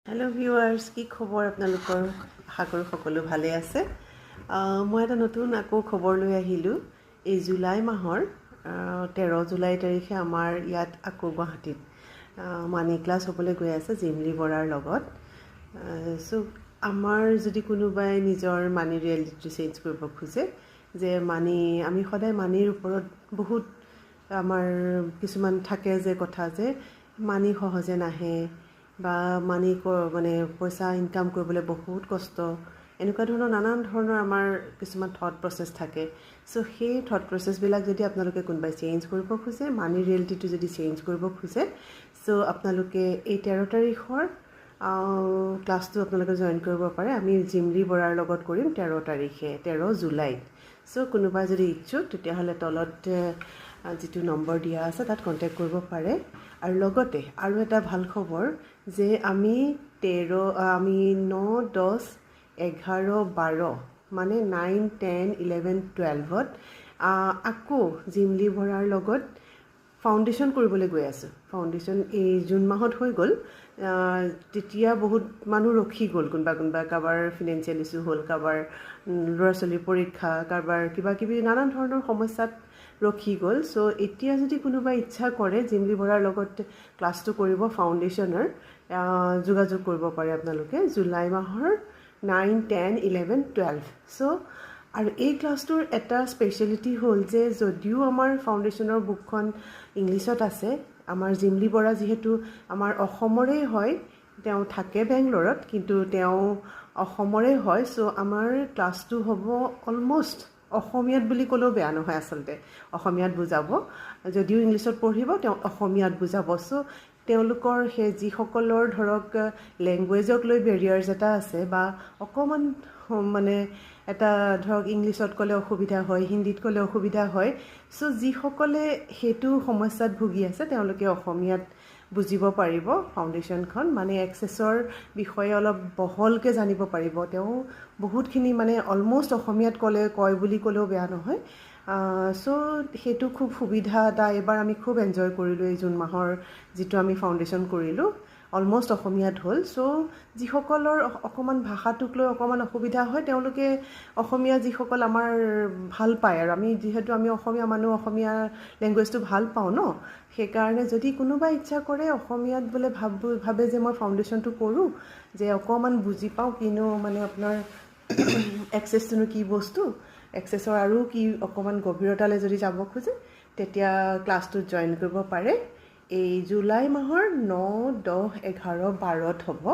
Hello' viewers, কি খবৰ আপোনালোকৰ? আশা কৰোঁ সকলো ভালে আছে। মই এটা নতুন আকৌ খবৰ লৈ আহিলোঁ। এই জুলাই মাহৰ 13 জুলাই তাৰিখে আমাৰ ইয়াত আকৌ গুৱাহাটীত মানি ক্লাছ হ'বলৈ গৈ আছে জিমলি বৰাৰ লগত। চ' আমাৰ যদি কোনোবাই নিজৰ মানি ৰিয়েলিটিটো চেঞ্জ কৰিব খোজে, যে আমি সদায় মানিৰ ওপৰত বহুত আমাৰ কিছুমান থাকে যে কথা যে মানি সহজে নাহে বা মানে পইচা ইনকাম কৰিবলৈ বহুত কষ্ট, এনেকুৱা ধৰণৰ নানান ধৰণৰ আমাৰ কিছুমান থট প্ৰচেছ থাকে। চ' সেই থট প্ৰচেছবিলাক যদি আপোনালোকে কোনোবাই চেঞ্জ কৰিব খোজে, মানি ৰিয়েলিটিটো যদি চেঞ্জ কৰিব খোজে, চ' আপোনালোকে এই 13 তাৰিখৰ ক্লাছটো আপোনালোকে জইন কৰিব পাৰে। আমি জিমলি বৰাৰ লগত কৰিম 13 জুলাইত। চ' কোনোবা যদি ইচ্ছুক তেতিয়াহ'লে তলত যিটো নম্বৰ দিয়া আছে তাত কণ্টেক্ট কৰিব পাৰে। আৰু লগতে আৰু এটা ভাল খবৰ যে আমি 9, 10, 11, 12 মানে 9, 10, 11, 12ত আকৌ জিমলি বৰাৰ লগত ফাউণ্ডেশ্যন কৰিবলৈ গৈ আছোঁ। ফাউণ্ডেশ্যন এই জুন মাহত হৈ গ'ল। তেতিয়া বহুত মানুহ ৰখি গ'ল, কোনোবা কাৰোবাৰ ফিনেন্সিয়েল ইছ্যু হ'ল, কাৰোবাৰ ল'ৰা ছোৱালীৰ পৰীক্ষা, কাৰোবাৰ কিবা কিবি নানান ধৰণৰ সমস্যাত ৰখি গ'ল। চ' এতিয়া যদি কোনোবাই ইচ্ছা কৰে জিমলি বৰাৰ লগত ক্লাছটো কৰিব ফাউণ্ডেশ্যনৰ, যোগাযোগ কৰিব পাৰে আপোনালোকে জুলাই মাহৰ 9, 10, 11, 12। চ' আৰু এই ক্লাছটোৰ এটা স্পেচিয়েলিটি হ'ল যে যদিও আমাৰ ফাউণ্ডেশ্যনৰ বুকখন ইংলিছত আছে, আমাৰ জিমলি বৰা যিহেতু আমাৰ অসমৰে হয়, তেওঁ থাকে বেংগলৰত কিন্তু তেওঁ অসমৰে হয়। চ' আমাৰ ক্লাছটো হ'ব অলম'ষ্ট অসমীয়াত বুলি ক'লেও বেয়া নহয়। আচলতে অসমীয়াত বুজাব, যদিও ইংলিছত পঢ়িব তেওঁ অসমীয়াত বুজাব। চ' তেওঁলোকৰ সেই যিসকলৰ ধৰক লেংগুৱেজক লৈ বেৰিয়াৰ্ছ এটা আছে বা অকণমান মানে এটা ধৰক ইংলিছত ক'লে অসুবিধা হয়, হিন্দীত ক'লে অসুবিধা হয়, চ' যিসকলে সেইটো সমস্যাত ভুগি আছে তেওঁলোকে অসমীয়াত বুজিব পাৰিব ফাউণ্ডেশ্যনখন। মানে এক্সেছৰ বিষয়ে অলপ বহলকৈ জানিব পাৰিব। তেওঁ বহুতখিনি মানে অলম'ষ্ট অসমীয়াত কয় বুলি ক'লেও বেয়া নহয়। চ' সেইটো খুব সুবিধা এটা এইবাৰ আমি খুব এনজয় কৰিলোঁ। এই জুন মাহৰ যিটো আমি ফাউণ্ডেশ্যন কৰিলোঁ অলম'ষ্ট অসমীয়াত হ'ল। চ' যিসকলৰ অকণমান ভাষাটোক লৈ অকণমান অসুবিধা হয় তেওঁলোকে অসমীয়া যিসকল আমাৰ ভাল পায়, আৰু যিহেতু আমি অসমীয়া মানুহ, অসমীয়া লেংগুৱেজটো ভাল পাওঁ ন, সেইকাৰণে যদি কোনোবা ইচ্ছা কৰে অসমীয়াত বোলে ভাবে যে মই ফাউণ্ডেশ্যনটো কৰোঁ, যে অকণমান বুজি পাওঁ কিনো মানে আপোনাৰ এক্সেছটোনো কি বস্তু, এক্সেছৰ আৰু কি অকণমান গভীৰতালৈ যদি যাব খোজে তেতিয়া ক্লাছটোত জইন কৰিব পাৰে। এই জুলাই মাহৰ 9, 10, 11, 12ত হ'ব।